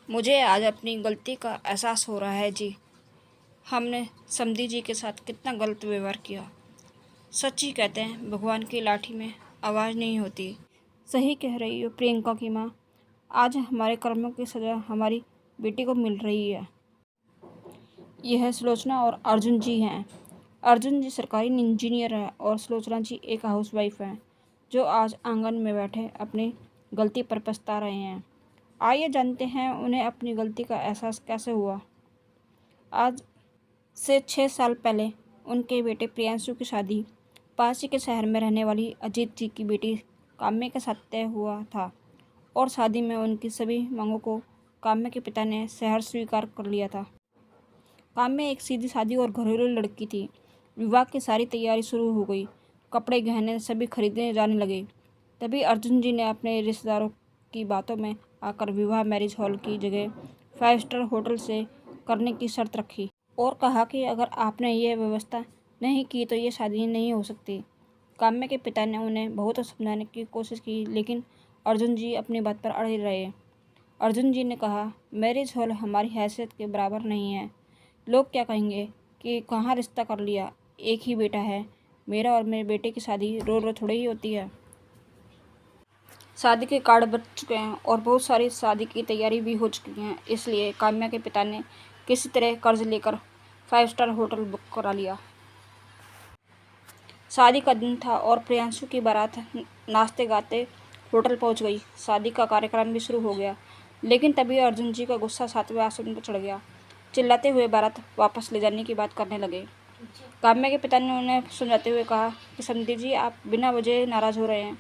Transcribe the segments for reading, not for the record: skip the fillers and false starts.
मुझे आज अपनी गलती का एहसास हो रहा है जी। हमने समधी जी के साथ कितना गलत व्यवहार किया। सच ही कहते हैं, भगवान की लाठी में आवाज़ नहीं होती। सही कह रही हो प्रियंका की माँ। आज हमारे कर्मों की सज़ा हमारी बेटी को मिल रही है। यह सुलोचना और अर्जुन जी हैं। अर्जुन जी सरकारी इंजीनियर हैं और सुलोचना जी एक हाउसवाइफ हैं, जो आज आंगन में बैठे अपनी गलती पर पछता रहे हैं। आइए जानते हैं उन्हें अपनी गलती का एहसास कैसे हुआ। आज से 6 साल पहले उनके बेटे प्रियांशु की शादी पास ही के शहर में रहने वाली अजीत जी की बेटी काम्या के साथ तय हुआ था और शादी में उनकी सभी मांगों को काम्या के पिता ने सहर्ष स्वीकार कर लिया था। काम्या एक सीधी सादी और घरेलू लड़की थी। विवाह की सारी तैयारी शुरू हो गई। कपड़े गहने सभी खरीदने जाने लगे। तभी अर्जुन जी ने अपने रिश्तेदारों की बातों में आकर विवाह मैरिज हॉल की जगह 5 स्टार होटल से करने की शर्त रखी और कहा कि अगर आपने ये व्यवस्था नहीं की तो ये शादी नहीं हो सकती। काम्या के पिता ने उन्हें बहुत समझाने की कोशिश की, लेकिन अर्जुन जी अपनी बात पर अड़े रहे। अर्जुन जी ने कहा, मैरिज हॉल हमारी हैसियत के बराबर नहीं है। लोग क्या कहेंगे कि कहाँ रिश्ता कर लिया, एक ही बेटा है। मेरा और मेरे बेटे की शादी रो रो थोड़ी ही होती है। शादी के कार्ड बन चुके हैं और बहुत सारी शादी की तैयारी भी हो चुकी हैं। इसलिए काम्या के पिता ने किसी तरह कर्ज लेकर 5 स्टार होटल बुक करा लिया। शादी का दिन था और प्रियांशु की बारात नाचते गाते होटल पहुंच गई। शादी का कार्यक्रम भी शुरू हो गया, लेकिन तभी अर्जुन जी का गुस्सा 7वें आसमान पर चढ़ गया। चिल्लाते हुए बारात वापस ले जाने की बात करने लगे। काम्या के पिता ने उन्हें समझाते हुए कहा कि समधी जी, आप बिना वजह नाराज़ हो रहे हैं।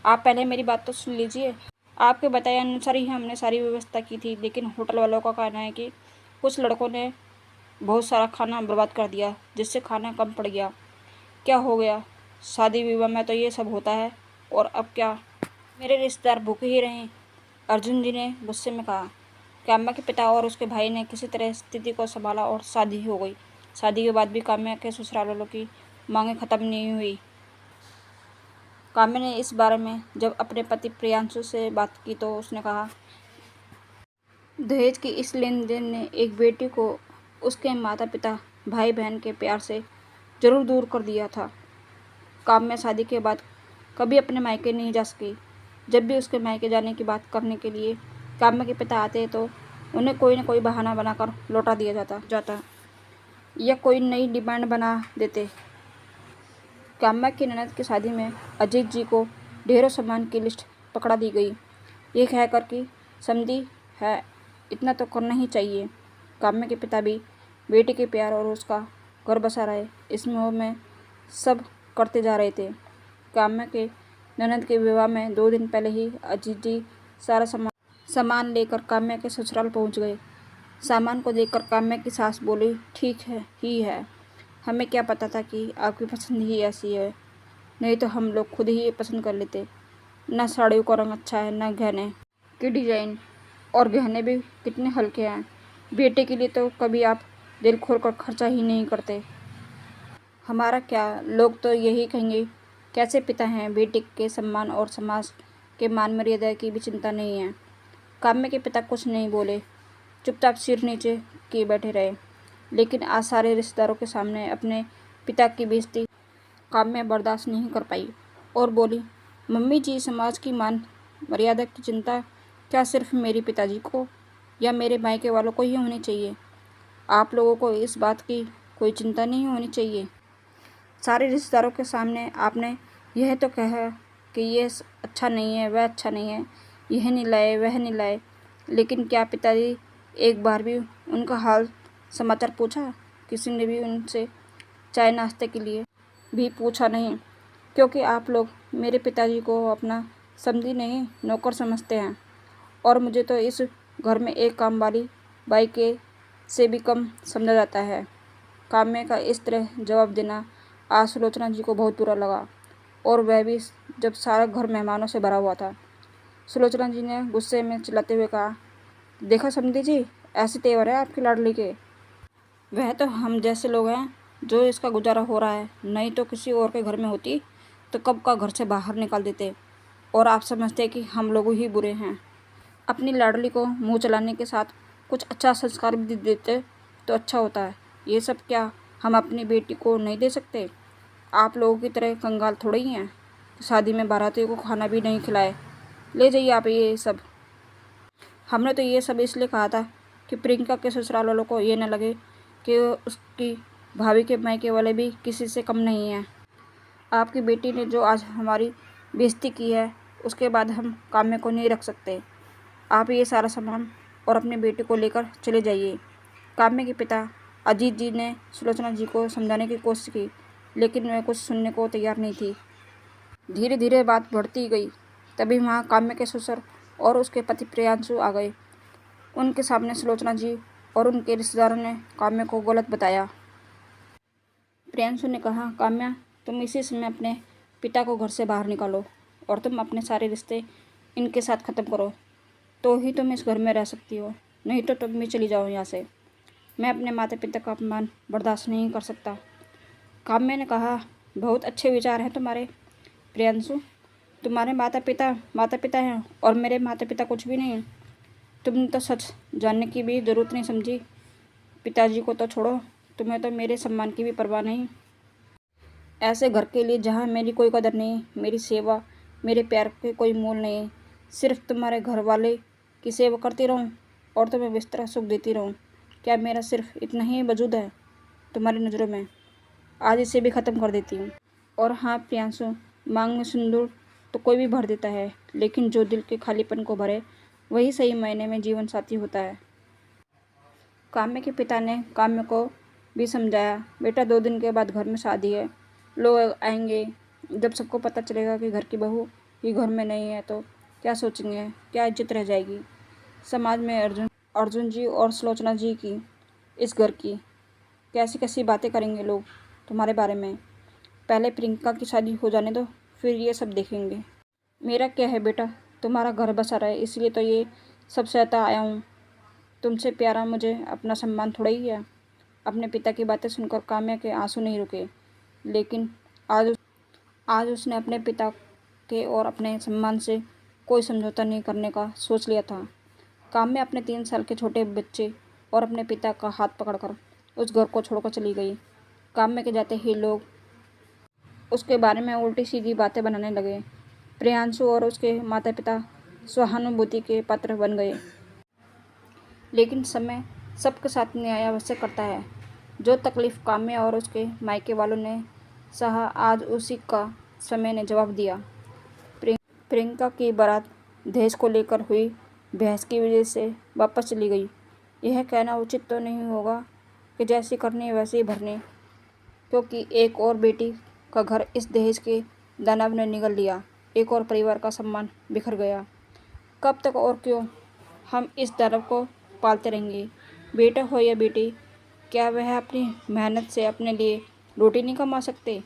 आप पहले मेरी बात तो सुन लीजिए। आपके बताए अनुसार ही हमने सारी व्यवस्था की थी, लेकिन होटल वालों का कहना है कि कुछ लड़कों ने बहुत सारा खाना बर्बाद कर दिया, जिससे खाना कम पड़ गया। क्या हो गया, शादी विवाह में तो ये सब होता है, और अब क्या मेरे रिश्तेदार भूखे ही रहें? अर्जुन जी ने गुस्से में कहा। काम्या के पिता और उसके भाई ने किसी तरह स्थिति को संभाला और शादी हो गई। शादी के बाद भी काम्या के ससुराल वालों की मांगें खत्म नहीं हुई। काम्या ने इस बारे में जब अपने पति प्रियांशु से बात की तो उसने कहा, दहेज की इस लेन देन ने एक बेटी को उसके माता पिता भाई बहन के प्यार से जरूर दूर कर दिया था। काम्या शादी के बाद कभी अपने मायके नहीं जा सकी। जब भी उसके मायके जाने की बात करने के लिए काम्या के पिता आते तो उन्हें कोई न कोई बहाना बनाकर लौटा दिया जाता या कोई नई डिमांड बना देते। काम्या की ननद की शादी में अजीत जी को ढेरों सामान की लिस्ट पकड़ा दी गई। ये कहकर कि समधी है, इतना तो करना ही चाहिए। काम्या के पिता भी बेटी के प्यार और उसका घर बसा रहे, इस मोह में सब करते जा रहे थे। काम्या के ननद के विवाह में 2 दिन पहले ही अजीत जी सारा सामान लेकर काम्या के ससुराल पहुंच गए। सामान को देखकर काम्या की सास बोली, ठीक है ही है, हमें क्या पता था कि आपकी पसंद ही ऐसी है, नहीं तो हम लोग खुद ही पसंद कर लेते। ना साड़ियों का रंग अच्छा है, ना गहने की डिजाइन, और गहने भी कितने हल्के हैं। बेटे के लिए तो कभी आप दिल खोलकर खर्चा ही नहीं करते। हमारा क्या, लोग तो यही कहेंगे कैसे पिता हैं, बेटे के सम्मान और समाज के मान मर्यादा की भी चिंता नहीं है। काम्या के पिता कुछ नहीं बोले, चुपचाप सिर नीचे किए बैठे रहे। लेकिन आज सारे रिश्तेदारों के सामने अपने पिता की बेइज्जती काम्या बर्दाश्त नहीं कर पाई और बोली, मम्मी जी, समाज की मान मर्यादा की चिंता क्या सिर्फ मेरे पिताजी को या मेरे मायके वालों को ही होनी चाहिए? आप लोगों को इस बात की कोई चिंता नहीं होनी चाहिए? सारे रिश्तेदारों के सामने आपने यह तो कहा कि ये अच्छा नहीं है, वह अच्छा नहीं है, यह नहीं लाए, वह नहीं लाए, लेकिन क्या पिताजी एक बार भी उनका हाल समाचार पूछा? किसी ने भी उनसे चाय नाश्ते के लिए भी पूछा नहीं, क्योंकि आप लोग मेरे पिताजी को अपना समधी नहीं नौकर समझते हैं, और मुझे तो इस घर में एक काम वाली बाई के से भी कम समझा जाता है। काम्या का इस तरह जवाब देना आज सुलोचना जी को बहुत बुरा लगा, और वह भी जब सारा घर मेहमानों से भरा हुआ था। सुलोचना जी ने गुस्से में चिल्लाते हुए कहा, देखा समधी जी, ऐसे तेवर है आपकी लाडली के। वह तो हम जैसे लोग हैं जो इसका गुजारा हो रहा है, नहीं तो किसी और के घर में होती तो कब का घर से बाहर निकाल देते, और आप समझते कि हम लोग ही बुरे हैं। अपनी लाडली को मुँह चलाने के साथ कुछ अच्छा संस्कार भी दे देते तो अच्छा होता है। ये सब क्या हम अपनी बेटी को नहीं दे सकते? आप लोगों की तरह कंगाल थोड़े ही हैं, शादी में बारातियों को खाना भी नहीं खिलाए। ले जाइए आप ये सब। हमने तो ये सब इसलिए कहा था कि प्रियंका के ससुराल वालों को ये न लगे कि उसकी भाभी के मायके वाले भी किसी से कम नहीं हैं। आपकी बेटी ने जो आज हमारी बेइज्जती की है, उसके बाद हम काम्या को नहीं रख सकते। आप ये सारा सामान और अपनी बेटी को लेकर चले जाइए। काम्या के पिता अजीत जी ने सुलोचना जी को समझाने की कोशिश की, लेकिन वह कुछ सुनने को तैयार नहीं थी। धीरे धीरे बात बढ़ती गई। तभी वहाँ काम्या के ससुर और उसके पति प्रियांशु आ गए। उनके सामने सुलोचना जी और उनके रिश्तेदारों ने काम्या को गलत बताया। प्रियांशु ने कहा, काम्या, तुम इसी समय अपने पिता को घर से बाहर निकालो और तुम अपने सारे रिश्ते इनके साथ ख़त्म करो, तो ही तुम इस घर में रह सकती हो, नहीं तो तुम भी चली जाओ यहाँ से। मैं अपने माता पिता का अपमान बर्दाश्त नहीं कर सकता। काम्या ने कहा, बहुत अच्छे विचार हैं तुम्हारे प्रियांशु। तुम्हारे माता पिता हैं और मेरे माता पिता कुछ भी नहीं। तुमने तो सच जानने की भी ज़रूरत नहीं समझी। पिताजी को तो छोड़ो, तुम्हें तो मेरे सम्मान की भी परवाह नहीं। ऐसे घर के लिए जहाँ मेरी कोई कदर नहीं, मेरी सेवा, मेरे प्यार के कोई मोल नहीं, सिर्फ तुम्हारे घर वाले की सेवा करती रहूं और तुम्हें बिस्तर सुख देती रहूं। क्या मेरा सिर्फ इतना ही वजूद है तुम्हारी नज़रों में? आज इसे भी ख़त्म कर देती हूँ। और हाँ प्रियांशु, मांग में सिंदूर तो कोई भी भर देता है, लेकिन जो दिल के खालीपन को भरे वही सही मायने में जीवन साथी होता है। काम्या के पिता ने काम्या को भी समझाया, बेटा 2 दिन के बाद घर में शादी है, लोग आएंगे। जब सबको पता चलेगा कि घर की बहू ही घर में नहीं है तो क्या सोचेंगे, क्या इज्जत रह जाएगी समाज में। अर्जुन जी और सुलोचना जी की, इस घर की कैसी कैसी बातें करेंगे लोग तुम्हारे बारे में। पहले प्रियंका की शादी हो जाने दो, फिर ये सब देखेंगे। मेरा क्या है बेटा, तुम्हारा घर बसा रहे, इसलिए तो ये सब सहता आया हूँ। तुमसे प्यारा मुझे अपना सम्मान थोड़ा ही है। अपने पिता की बातें सुनकर काम्या के आंसू नहीं रुके, लेकिन आज उसने अपने पिता के और अपने सम्मान से कोई समझौता नहीं करने का सोच लिया था। काम्या अपने 3 साल के छोटे बच्चे और अपने पिता का हाथ पकड़कर उस घर को छोड़कर चली गई। काम्या के जाते ही लोग उसके बारे में उल्टी सीधी बातें बनाने लगे। प्रियांशु और उसके माता पिता सहानुभूति के पात्र बन गए, लेकिन समय सबके साथ न्याय अवश्य करता है। जो तकलीफ काम्या और उसके मायके वालों ने सहा, आज उसी का समय ने जवाब दिया। प्रियंका की बारात दहेज को लेकर हुई बहस की वजह से वापस चली गई। यह कहना उचित तो नहीं होगा कि जैसी करनी वैसे ही भरनी, क्योंकि एक और बेटी का घर इस दहेज के दानव ने निगल लिया। एक और परिवार का सम्मान बिखर गया। कब तक और क्यों हम इस दानव को पालते रहेंगे? बेटा हो या बेटी, क्या वह अपनी मेहनत से अपने लिए रोटी नहीं कमा सकते?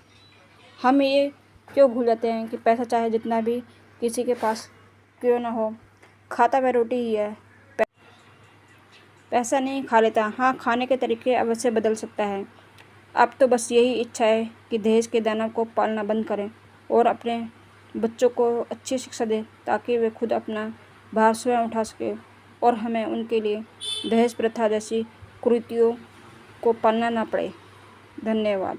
हम ये क्यों भूल जाते हैं कि पैसा चाहे जितना भी किसी के पास क्यों ना हो, खाता वह रोटी ही है। पैसा नहीं खा लेता, हाँ खाने के तरीके अवश्य बदल सकता है। अब तो बस यही इच्छा है कि दहेज के दानव को पालना बंद करें और अपने बच्चों को अच्छी शिक्षा दें, ताकि वे खुद अपना भार स्वयं उठा सके और हमें उनके लिए दहेज प्रथा जैसी कुरीतियों को पालना ना पड़े। धन्यवाद।